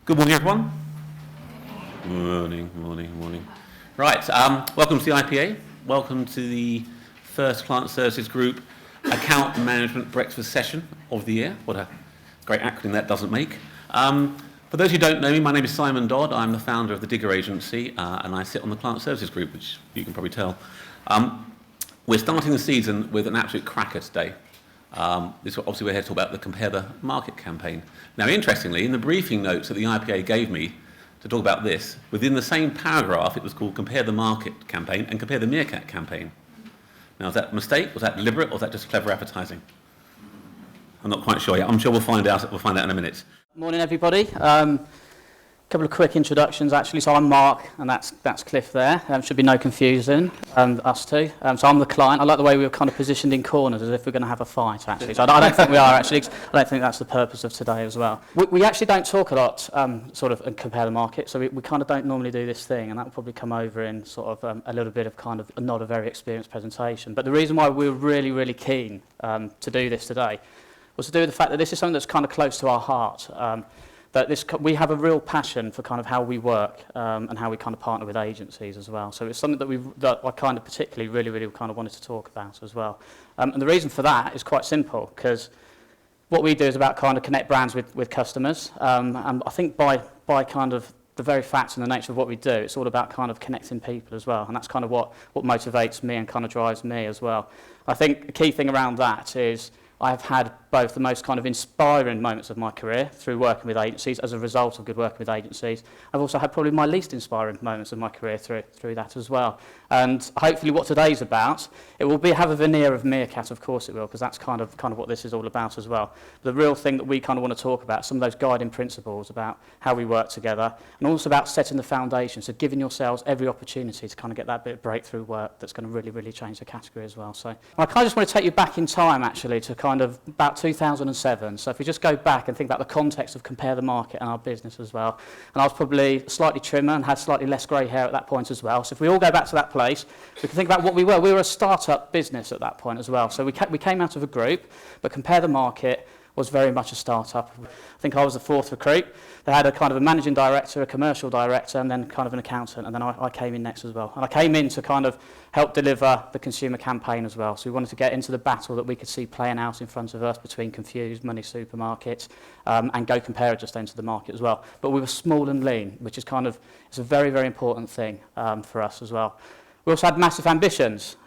Good morning, everyone. Morning. Right, welcome to the IPA. Welcome to the first Client Services Group Account Management Breakfast Session of the year. What a great acronym that doesn't make. For those who don't know me, my name is Simon Dodd. I'm the founder of the Digger Agency, and I sit on the Client Services Group, which you can probably tell. We're starting the season with an absolute cracker today. Obviously, we're here to talk about the Compare the Market campaign. Now, interestingly, in the briefing notes that the IPA gave me to talk about this, within the same paragraph, it was called Compare the Market campaign and Compare the Meerkat campaign. Now, is that a mistake? Was that deliberate? Or was that just clever advertising? I'm not quite sure yet. I'm sure we'll find out in a minute. Morning, everybody. Couple of quick introductions, actually. So I'm Mark, and that's Cliff there. Should be no confusion, us two. So I'm the client. I like the way we were kind of positioned in corners as if we're going to have a fight, actually. So I don't think we are, actually. I don't think that's the purpose of today as well. We actually don't talk a lot, sort of, and compare the market. So we kind of don't normally do this thing, and that will probably come over in sort of a little bit of kind of not a very experienced presentation. But the reason why we were really, really keen to do this today was to do with the fact that this is something that's kind of close to our heart. That we have a real passion for kind of how we work and how we kind of partner with agencies as well. So it's something that I kind of particularly really kind of wanted to talk about as well. And the reason for that is quite simple, because what we do is about kind of connect brands with customers. And I think by kind of the very facts and the nature of what we do, it's all about kind of connecting people as well. And that's kind of what motivates me and kind of drives me as well. I think the key thing around that is I've had both the most kind of inspiring moments of my career through working with agencies as a result of good working with agencies. I've also had probably my least inspiring moments of my career through that as well. And hopefully what today's about, it will have a veneer of meerkat, of course it will, because that's kind of what this is all about as well. The real thing that we kind of want to talk about, some of those guiding principles about how we work together, and also about setting the foundation, so giving yourselves every opportunity to kind of get that bit of breakthrough work that's going to really change the category as well. So I kind of just want to take you back in time, actually, to kind of about 2007. So if we just go back and think about the context of Compare the Market and our business as well. And I was probably slightly trimmer and had slightly less grey hair at that point as well. So if we all go back to that place, we can think about what we were. We were a start-up business at that point as well. So we came out of a group, but Compare the Market was very much a start-up. I think I was the fourth recruit. They had a kind of a managing director, a commercial director, and then kind of an accountant, and then I came in next as well. And I came in to kind of help deliver the consumer campaign as well. So we wanted to get into the battle that we could see playing out in front of us between Confused, Money Supermarkets, and Go Compare just entered the market as well. But we were small and lean, which is kind of, it's a very important thing for us as well. We also had massive ambitions.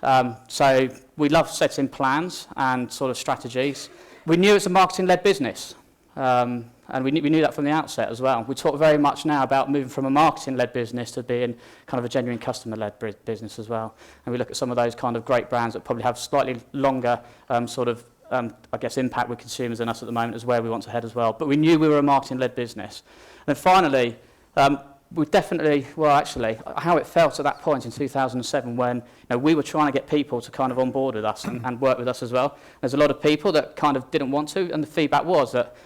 So we love setting plans and sort of strategies. We knew it's a marketing-led business, and we knew that from the outset as well. We talk very much now about moving from a marketing-led business to being kind of a genuine customer-led business as well. And we look at some of those kind of great brands that probably have slightly longer I guess, impact with consumers than us at the moment is where we want to head as well. But we knew we were a marketing-led business. And then finally, we definitely, well, actually, how it felt at that point in 2007 when we were trying to get people to kind of on board with us and work with us as well. There's a lot of people that kind of didn't want to, and the feedback was that,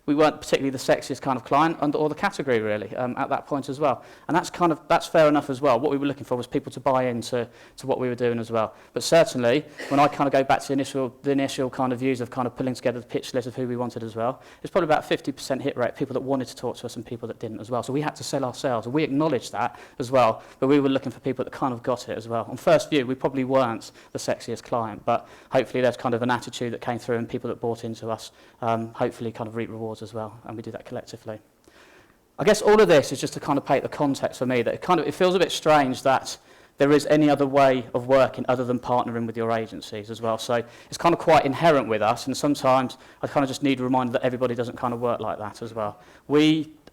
we weren't particularly the sexiest kind of client or the category really at that point as well. And that's fair enough as well. What we were looking for was people to buy into what we were doing as well. But certainly, when I kind of go back to the initial kind of views of kind of pulling together the pitch list of who we wanted as well, it's probably about 50% hit rate, people that wanted to talk to us and people that didn't as well. So we had to sell ourselves, and we acknowledged that as well, but we were looking for people that kind of got it as well. On first view, we probably weren't the sexiest client, but hopefully there's kind of an attitude that came through and people that bought into us hopefully kind of reap rewards as well, and we do that collectively. I guess all of this is just to kind of paint the context for me that it feels a bit strange that there is any other way of working other than partnering with your agencies as well. So it's kind of quite inherent with us, and sometimes I kind of just need a reminder that everybody doesn't kind of work like that as well.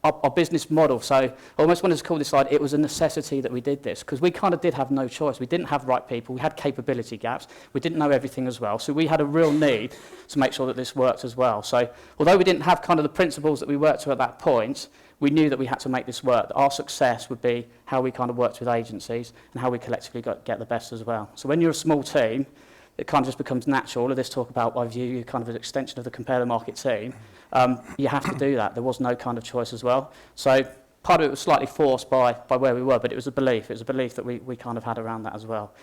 Our business model, so I almost wanted to call this slide, it was a necessity that we did this, because we kind of did have no choice. We didn't have right people, we had capability gaps, we didn't know everything as well, so we had a real need to make sure that this worked as well. So although we didn't have kind of the principles that we worked to at that point, we knew that we had to make this work, that our success would be how we kind of worked with agencies and how we collectively get the best as well. So when you're a small team, it kind of just becomes natural. All of this talk about, I view you kind of as an extension of the Compare the Market team. You have to do that. There was no kind of choice as well. So part of it was slightly forced by where we were, but it was a belief. It was a belief that we kind of had around that as well.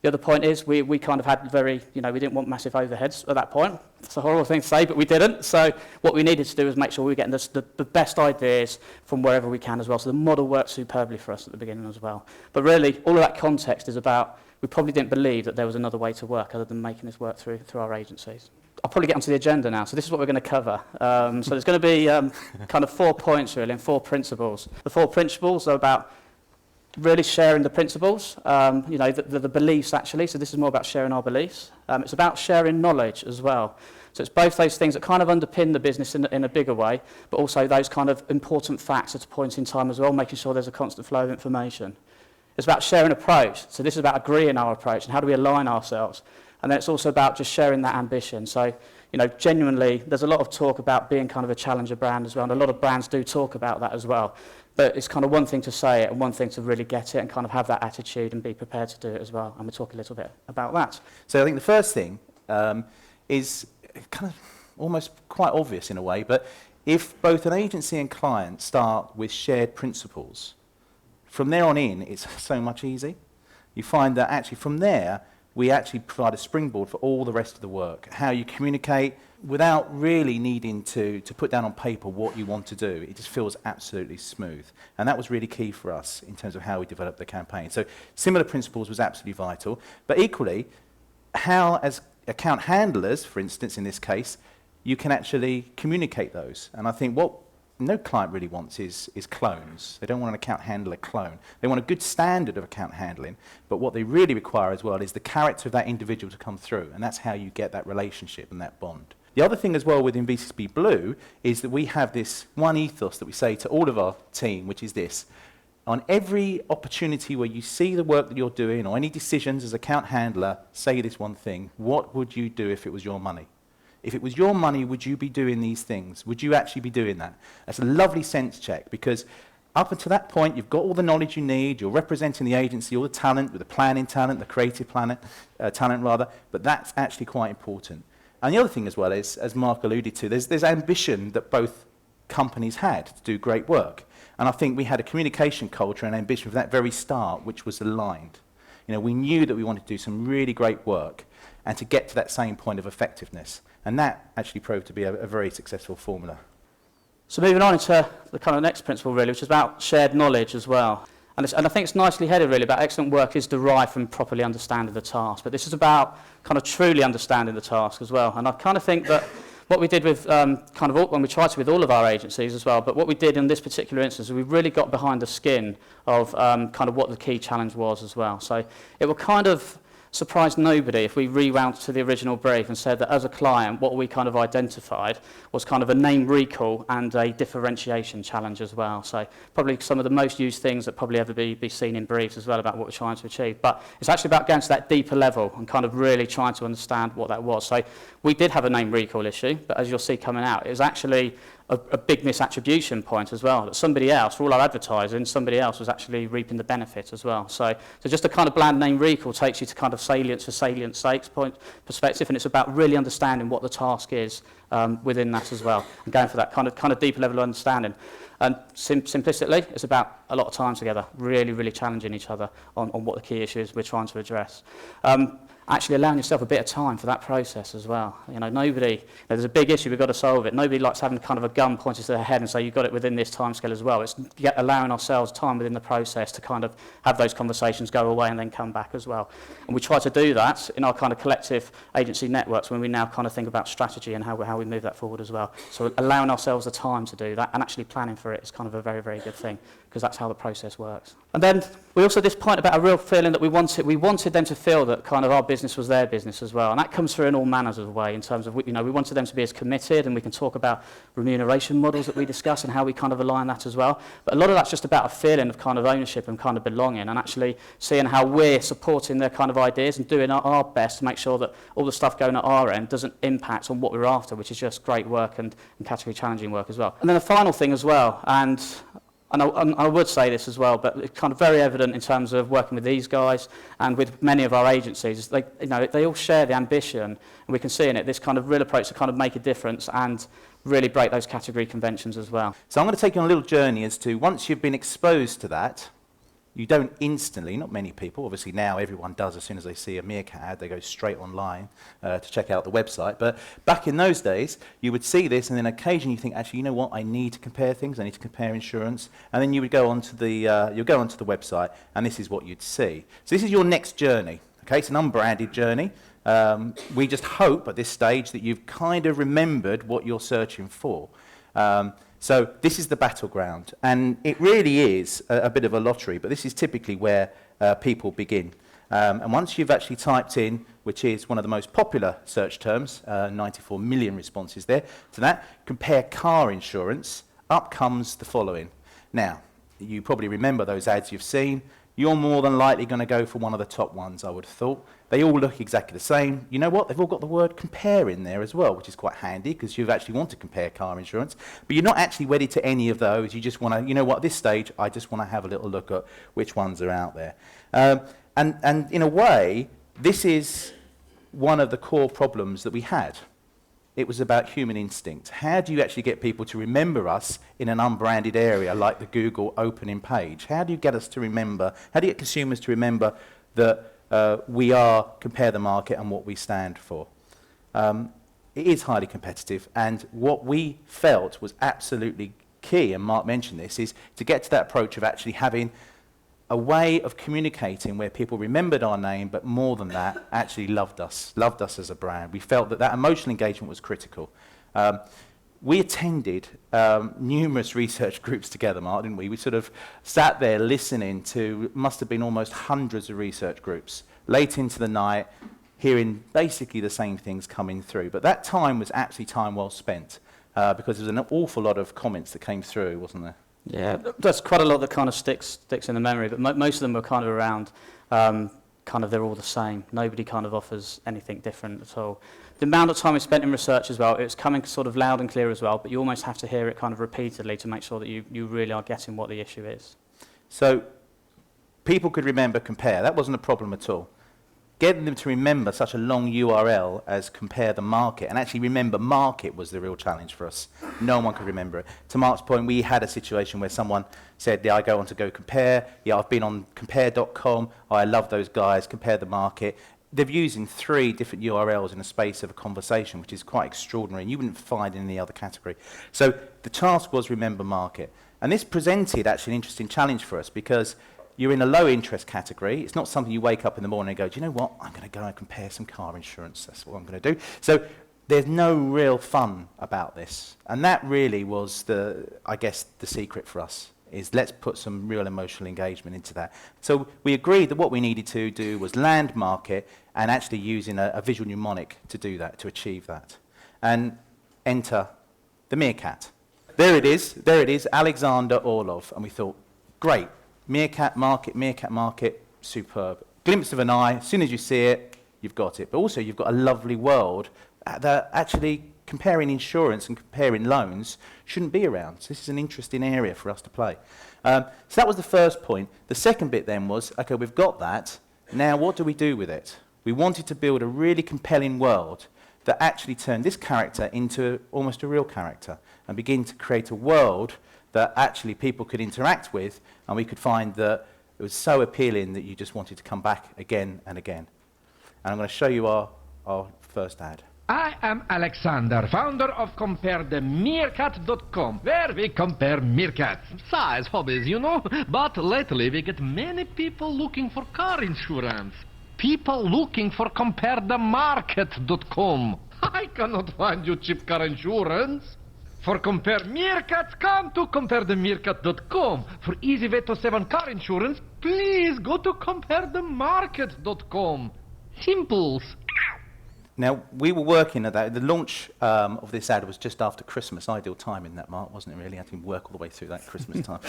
The other point is we kind of had we didn't want massive overheads at that point. It's a horrible thing to say, but we didn't. So what we needed to do was make sure we were getting the best ideas from wherever we can as well. So the model worked superbly for us at the beginning as well. But really, all of that context is about, we probably didn't believe that there was another way to work other than making this work through our agencies. I'll probably get onto the agenda now. So this is what we're going to cover. So there's going to be kind of 4 points really and 4 principles. The 4 principles are about really sharing the principles, the beliefs actually. So this is more about sharing our beliefs. It's about sharing knowledge as well. So it's both those things that kind of underpin the business in a bigger way, but also those kind of important facts at a point in time as well, making sure there's a constant flow of information. It's about sharing approach. So this is about agreeing our approach and how do we align ourselves. And then it's also about just sharing that ambition. So, genuinely, there's a lot of talk about being kind of a challenger brand as well, and a lot of brands do talk about that as well. But it's kind of one thing to say it and one thing to really get it and kind of have that attitude and be prepared to do it as well. And we'll talk a little bit about that. So I think the first thing is kind of almost quite obvious in a way, but if both an agency and client start with shared principles, from there on in, it's so much easier. You find that actually from there, we actually provide a springboard for all the rest of the work, how you communicate without really needing to put down on paper what you want to do. It just feels absolutely smooth. And that was really key for us in terms of how we developed the campaign. So similar principles was absolutely vital, but equally, how as account handlers, for instance, in this case, you can actually communicate those. And I think what no client really wants is clones. They don't want an account handler clone. They want a good standard of account handling, but what they really require as well is the character of that individual to come through, and that's how you get that relationship and that bond. The other thing as well within VCCP Blue is that we have this one ethos that we say to all of our team, which is this: on every opportunity where you see the work that you're doing or any decisions as account handler, say this one thing: what would you do if it was your money? If it was your money, would you be doing these things? Would you actually be doing that? That's a lovely sense check, because up until that point, you've got all the knowledge you need, you're representing the agency, all the talent, with the planning talent, the creative talent, but that's actually quite important. And the other thing as well is, as Mark alluded to, there's ambition that both companies had to do great work. And I think we had a communication culture and ambition from that very start, which was aligned. We knew that we wanted to do some really great work and to get to that same point of effectiveness. And that actually proved to be a very successful formula. So moving on into the kind of next principle really, which is about shared knowledge as well. And I think it's nicely headed really about excellent work is derived from properly understanding the task. But this is about kind of truly understanding the task as well. And I kind of think that what we did with when we tried to with all of our agencies as well, but what we did in this particular instance is we really got behind the skin of kind of what the key challenge was as well. So it will kind of surprised nobody if we rewound to the original brief and said that as a client, what we kind of identified was kind of a name recall and a differentiation challenge as well. So probably some of the most used things that probably ever be seen in briefs as well about what we're trying to achieve. But it's actually about going to that deeper level and kind of really trying to understand what that was. So we did have a name recall issue, but as you'll see coming out, it was actually a big misattribution point as well, that somebody else, for all our advertising, somebody else was actually reaping the benefit as well. So just a kind of bland name recall takes you to kind of salience for salience sake's point perspective, and it's about really understanding what the task is within that as well, and going for that kind of deeper level of understanding. And simplistically, it's about a lot of time together, really challenging each other on what the key issues we're trying to address. Actually allowing yourself a bit of time for that process as well. There's a big issue, we've got to solve it. Nobody likes having kind of a gun pointed to their head and say, you've got it within this timescale as well. It's allowing ourselves time within the process to kind of have those conversations go away and then come back as well. And we try to do that in our kind of collective agency networks when we now kind of think about strategy and how we move that forward as well. So allowing ourselves the time to do that and actually planning for it is kind of a very good thing, because that's how the process works. And then we also had this point about a real feeling that we wanted them to feel that kind of our business was their business as well, and that comes through in all manners of way in terms of we wanted them to be as committed, and we can talk about remuneration models that we discuss and how we kind of align that as well. But a lot of that's just about a feeling of kind of ownership and kind of belonging, and actually seeing how we're supporting their kind of ideas and doing our best to make sure that all the stuff going at our end doesn't impact on what we're after, which is just great work and category challenging work as well. And then the final thing as well, and I would say this as well, but it's kind of very evident in terms of working with these guys and with many of our agencies. They all share the ambition, and we can see in it this kind of real approach to kind of make a difference and really break those category conventions as well. So I'm going to take you on a little journey as to, once you've been exposed to that, You don't instantly, not many people, obviously now everyone does as soon as they see a meerkat ad, they go straight online to check out the website. But back in those days, you would see this and then occasionally you think, actually, you know what, I need to compare things, I need to compare insurance. And then you would go onto the, website and this is what you'd see. So this is your next journey, okay? It's an unbranded journey. We just hope at this stage that you've kind of remembered what you're searching for. So this is the battleground, and it really is a bit of a lottery, but this is typically where people begin. And once you've actually typed in, which is one of the most popular search terms, 94 million responses there, to that, compare car insurance, up comes the following. Now, you probably remember those ads you've seen. You're more than likely going to go for one of the top ones, I would have thought. They all look exactly the same. You know what? They've all got the word compare in there as well, which is quite handy because you actually want to compare car insurance. But you're not actually wedded to any of those. You just want to, you know what, at this stage, I just want to have a little look at which ones are out there. And in a way, this is one of the core problems that we had. It was about human instinct. How do you actually get people to remember us in an unbranded area like the Google opening page? How do you get us to remember, how do you get consumers to remember that we are compare the market and what we stand for? It is highly competitive, and what we felt was absolutely key, and Mark mentioned this, is to get to that approach of actually having a way of communicating where people remembered our name, but more than that, actually loved us as a brand. We felt that that emotional engagement was critical. We attended numerous research groups together, Mark, didn't we? We sort of sat there listening to, must have been almost hundreds of research groups, late into the night, hearing basically the same things coming through. But that time was actually time well spent, because there was an awful lot of comments that came through, wasn't there? Yeah, that's quite a lot that kind of sticks in the memory, but most of them were kind of around, kind of they're all the same. Nobody kind of offers anything different at all. The amount of time we spent in research as well, it's coming sort of loud and clear as well, but you almost have to hear it kind of repeatedly to make sure that you really are getting what the issue is. So people could remember compare. That wasn't a problem at all. Getting them to remember such a long URL as compare the market, and actually remember market was the real challenge for us. No one could remember it. To Mark's point, we had a situation where someone said, yeah, I go on to go compare. Yeah, I've been on compare.com. Oh, I love those guys, compare the market. They're using 3 different URLs in a space of a conversation, which is quite extraordinary, and you wouldn't find in any other category. So the task was remember market. And this presented actually an interesting challenge for us because you're in a low interest category. It's not something you wake up in the morning and go, do you know what? I'm going to go and compare some car insurance. That's what I'm going to do. So there's no real fun about this. And that really was I guess, the secret for us, is let's put some real emotional engagement into that. So we agreed that what we needed to do was land market and actually using a visual mnemonic to do that, to achieve that. And enter the meerkat. There it is, Aleksandr Orlov. And we thought, great. Meerkat market, superb. Glimpse of an eye, as soon as you see it, you've got it. But also you've got a lovely world that actually comparing insurance and comparing loans shouldn't be around. So this is an interesting area for us to play. So that was the first point. The second bit then was, okay, we've got that. Now what do we do with it? We wanted to build a really compelling world that actually turned this character into almost a real character and begin to create a world that actually people could interact with, and we could find that it was so appealing that you just wanted to come back again and again. And I'm going to show you our first ad. I am Aleksandr, founder of CompareTheMeerkat.com, where we compare meerkats. Size, hobbies, you know. But lately we get many people looking for car insurance. People looking for CompareTheMarket.com. I cannot find you cheap car insurance. For compare meerkats, come to CompareTheMeerkat.com. For easy way to save on car insurance, please go to CompareTheMarket.com. Simples. Now, we were working at that. The launch of this ad was just after Christmas. Ideal timing, that, Mark, wasn't it really? I had to work all the way through that Christmas time.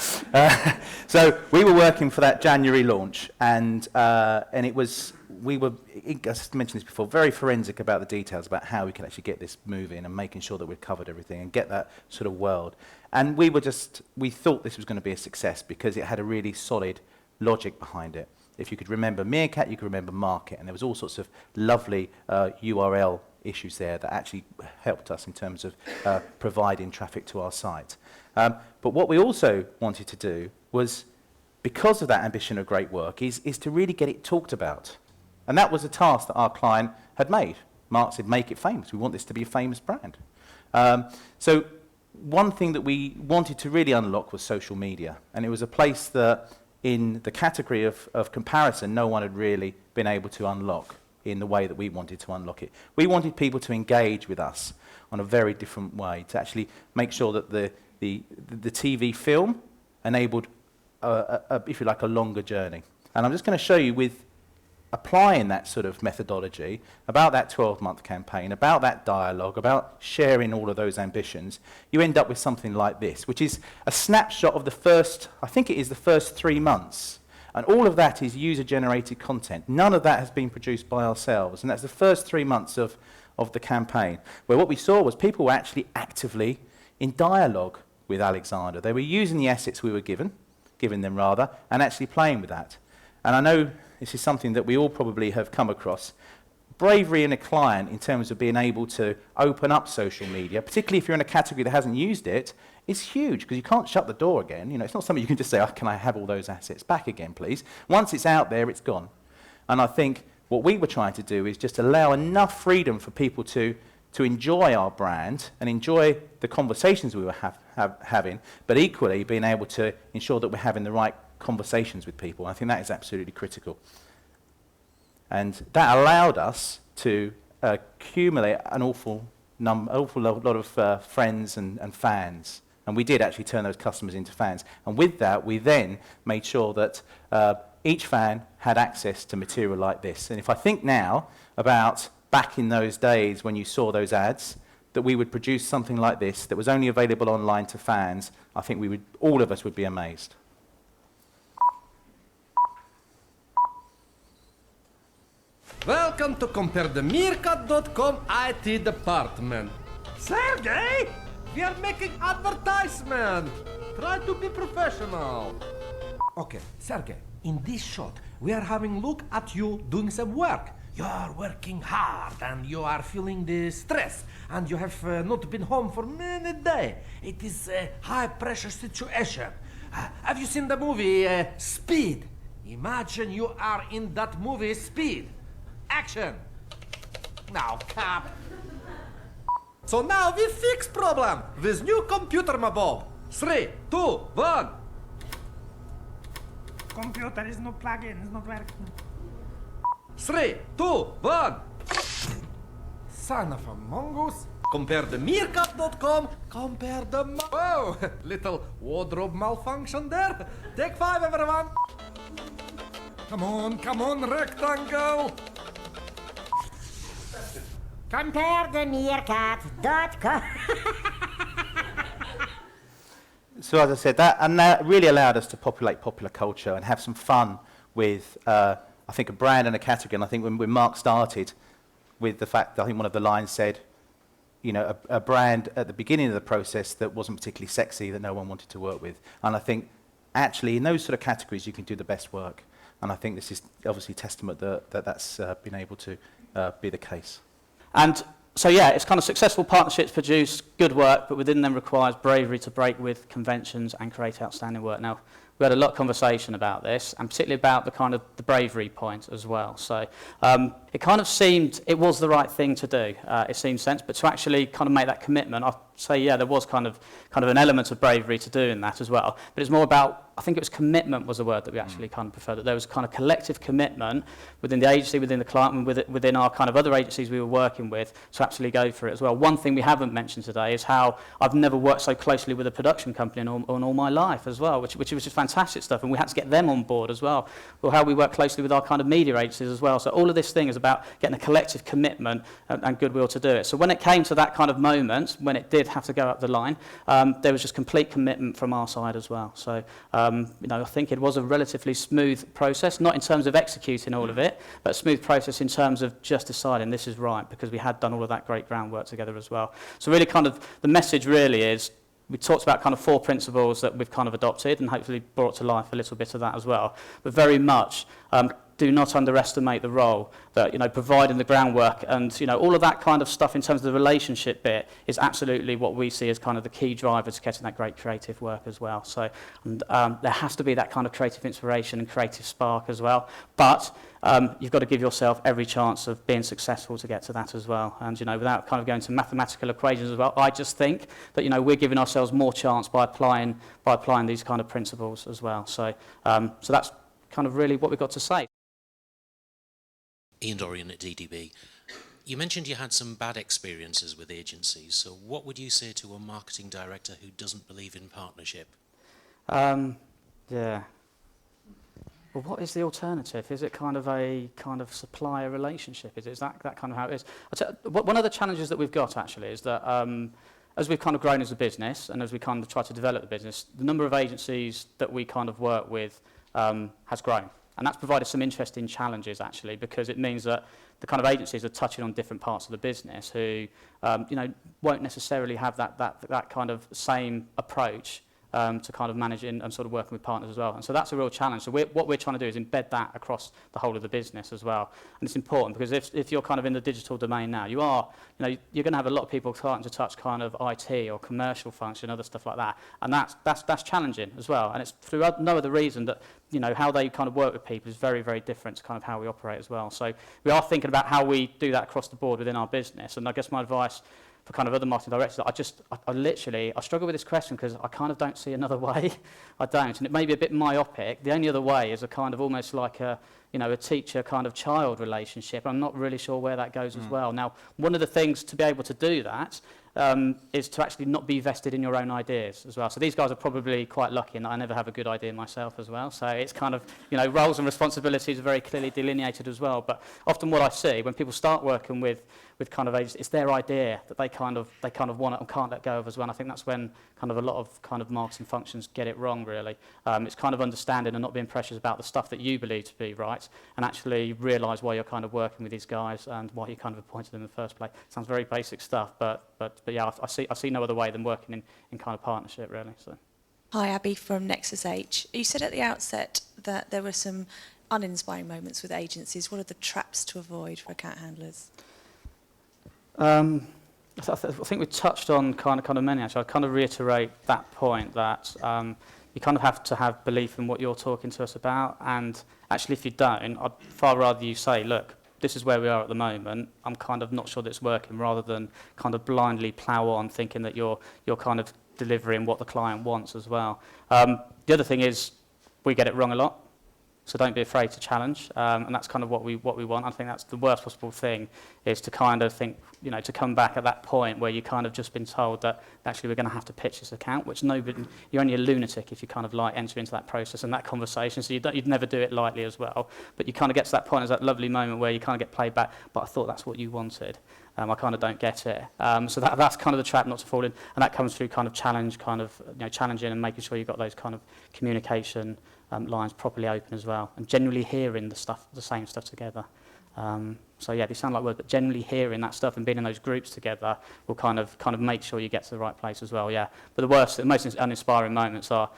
So we were working for that January launch, and it was, I mentioned this before, very forensic about the details about how we can actually get this moving and making sure that we've covered everything and get that sort of world. And we thought this was going to be a success because it had a really solid logic behind it. If you could remember meerkat, you could remember market, and there was all sorts of lovely URL issues there that actually helped us in terms of providing traffic to our site. But what we also wanted to do was because of that ambition of great work, is to really get it talked about. And that was a task that our client had made. Mark said, make it famous. We want this to be a famous brand. So one thing that we wanted to really unlock was social media. And it was a place that, in the category of comparison, no one had really been able to unlock in the way that we wanted to unlock it. We wanted people to engage with us on a very different way, to actually make sure that the TV film enabled, if you like, a longer journey. And I'm just going to show you, with applying that sort of methodology, about that 12-month campaign, about that dialogue, about sharing all of those ambitions, you end up with something like this, which is a snapshot of the first, I think it is the first 3 months. And all of that is user-generated content. None of that has been produced by ourselves. And that's the first 3 months of the campaign, where what we saw was people were actually actively in dialogue with Aleksandr. They were using the assets we were giving them rather, and actually playing with that. And I know this is something that we all probably have come across. Bravery in a client in terms of being able to open up social media, particularly if you're in a category that hasn't used it, is huge, because you can't shut the door again. You know, it's not something you can just say, oh, can I have all those assets back again, please? Once it's out there, it's gone. And I think what we were trying to do is just allow enough freedom for people to enjoy our brand and enjoy the conversations we were having, but equally being able to ensure that we're having the right conversations with people. I think that is absolutely critical. And that allowed us to accumulate an awful lot of friends and fans. And we did actually turn those customers into fans. And with that, we then made sure that each fan had access to material like this. And if I think now about back in those days when you saw those ads, that we would produce something like this that was only available online to fans, I think all of us would be amazed. Welcome to CompareTheMeerkat.com IT department. Sergey, we are making advertisement. Try to be professional. Okay, Sergey, in this shot, we are having a look at you doing some work. You are working hard and you are feeling the stress and you have not been home for many days. It is a high pressure situation. Have you seen the movie Speed? Imagine you are in that movie Speed. Action! Now, cap. So now we fix problem with new computer, my Bob. 3, 2, 1. Computer is no plugin, it's not working. 3, 2, 1. Son of a mongoose. CompareTheMeerkat.com. Compare the... Whoa! Little wardrobe malfunction there. Take 5, everyone. Come on, rectangle. CompareTheMeerkat.com. So as I said, that really allowed us to populate popular culture and have some fun with, I think, a brand and a category. And I think when Mark started with the fact that I think one of the lines said, you know, a brand at the beginning of the process that wasn't particularly sexy, that no one wanted to work with. And I think actually in those sort of categories you can do the best work. And I think this is obviously testament that's been able to be the case. And so, yeah, it's kind of successful partnerships produce good work, but within them requires bravery to break with conventions and create outstanding work. Now, we had a lot of conversation about this, and particularly about the bravery point as well. So it kind of seemed it was the right thing to do. It seemed sense, but to actually kind of make that commitment, I'd say, yeah, there was kind of an element of bravery to doing that as well. But it's more about, I think it was commitment was the word that we actually kind of preferred. That there was kind of collective commitment within the agency, within the client, and within our kind of other agencies we were working with to actually go for it as well. One thing we haven't mentioned today is how I've never worked so closely with a production company in all my life as well, which was just fantastic stuff, and we had to get them on board as well. Or how we work closely with our kind of media agencies as well. So all of this thing is about getting a collective commitment and goodwill to do it. So when it came to that kind of moment, when it did have to go up the line, there was just complete commitment from our side as well. So I think it was a relatively smooth process, not in terms of executing all of it, but a smooth process in terms of just deciding this is right, because we had done all of that great groundwork together as well. So really kind of the message really is, we talked about kind of 4 principles that we've kind of adopted and hopefully brought to life a little bit of that as well, but very much do not underestimate the role that, providing the groundwork and, all of that kind of stuff in terms of the relationship bit is absolutely what we see as kind of the key driver to getting that great creative work as well. So there has to be that kind of creative inspiration and creative spark as well. But you've got to give yourself every chance of being successful to get to that as well. And, without kind of going to mathematical equations as well, I just think that, we're giving ourselves more chance by applying these kind of principles as well. So that's kind of really what we've got to say. Ian Dorian at DDB. You mentioned you had some bad experiences with agencies, so what would you say to a marketing director who doesn't believe in partnership? Yeah. Well, what is the alternative? Is it kind of a supplier relationship? Is that kind of how it is? One of the challenges that we've got actually is that as we've kind of grown as a business and as we kind of try to develop the business, the number of agencies that we kind of work with has grown. And that's provided some interesting challenges actually, because it means that the kind of agencies are touching on different parts of the business who won't necessarily have that kind of same approach to kind of managing and sort of working with partners as well. And so that's a real challenge. So what we're trying to do is embed that across the whole of the business as well. And it's important because if you're kind of in the digital domain now, you're going to have a lot of people starting to touch kind of IT or commercial function, other stuff like that. And that's challenging as well. And it's through no other reason that, how they kind of work with people is very, very different to kind of how we operate as well. So we are thinking about how we do that across the board within our business. And I guess my advice for kind of other marketing directors, I struggle with this question because I kind of don't see another way. I don't, and it may be a bit myopic. The only other way is a kind of almost like a teacher kind of child relationship. I'm not really sure where that goes as well. Now, one of the things to be able to do that is to actually not be vested in your own ideas as well. So these guys are probably quite lucky in that I never have a good idea myself as well. So it's kind of, roles and responsibilities are very clearly delineated as well. But often what I see when people start working with kind of agents, it's their idea that they kind of want it and can't let go of as well. And I think that's when kind of a lot of kind of marketing functions get it wrong, really. It's kind of understanding and not being precious about the stuff that you believe to be right, and actually realise why you're kind of working with these guys and why you kind of appointed them in the first place. Sounds very basic stuff, but yeah, I see no other way than working in kind of partnership, really. So. Hi, Abby from Nexus H. You said at the outset that there were some uninspiring moments with agencies. What are the traps to avoid for account handlers? I think we touched on kind of many. Actually, I'd kind of reiterate that point that you kind of have to have belief in what you're talking to us about, and actually, if you don't, I'd far rather you say, look, this is where we are at the moment. I'm kind of not sure that it's working, rather than kind of blindly plough on, thinking that you're kind of delivering what the client wants as well. The other thing is we get it wrong a lot. So don't be afraid to challenge, and that's kind of what we want. I think that's the worst possible thing, is to kind of think, to come back at that point where you kind of just been told that actually we're going to have to pitch this account, which you're only a lunatic if you kind of like enter into that process and that conversation. So you'd never do it lightly as well. But you kind of get to that point, as that lovely moment where you kind of get played back. But I thought that's what you wanted. I kind of don't get it. So that's kind of the trap not to fall in, and that comes through kind of challenging and making sure you've got those kind of communication lines properly open as well, and generally hearing the same stuff together. So yeah, they sound like words, but generally hearing that stuff and being in those groups together will kind of make sure you get to the right place as well. Yeah, but the most uninspiring moments are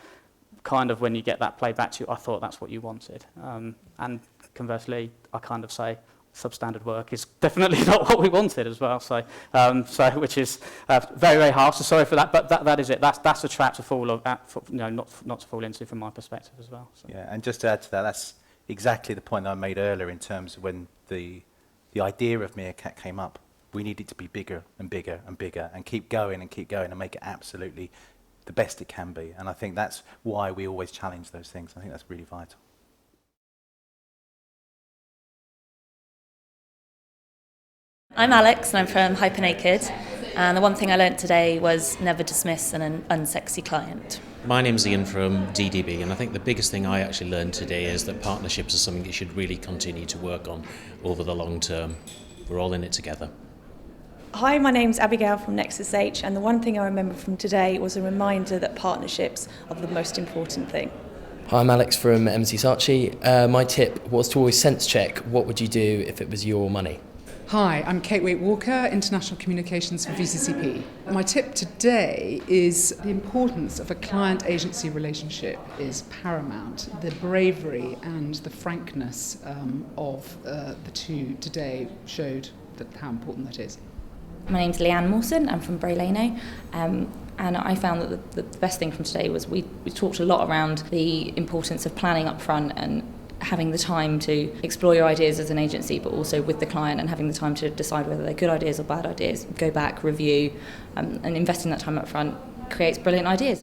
kind of when you get that played back to you. I thought that's what you wanted, and conversely, I kind of say substandard work is definitely not what we wanted as well. So which is very, very harsh. So sorry for that, but that is it. That's a trap to fall not to fall into from my perspective as well. So. Yeah, and just to add to that, that's exactly the point I made earlier in terms of when the idea of Meerkat came up. We need it to be bigger and bigger and bigger, and keep going and make it absolutely the best it can be. And I think that's why we always challenge those things. I think that's really vital. I'm Alex and I'm from Hypernaked, and the one thing I learnt today was never dismiss an unsexy client. My name's Ian from DDB, and I think the biggest thing I actually learned today is that partnerships are something you should really continue to work on over the long term. We're all in it together. Hi, my name's Abigail from Nexus H, and the one thing I remember from today was a reminder that partnerships are the most important thing. Hi, I'm Alex from MC Saatchi. My tip was to always sense check what would you do if it was your money. Hi, I'm Kate Waite-Walker, International Communications for VCCP. My tip today is the importance of a client-agency relationship is paramount. The bravery and the frankness of the two today showed how important that is. My name's Leanne Mawson, I'm from Braylano, and I found that the best thing from today was we talked a lot around the importance of planning up front and having the time to explore your ideas as an agency, but also with the client and having the time to decide whether they're good ideas or bad ideas, go back, review, and investing that time up front creates brilliant ideas.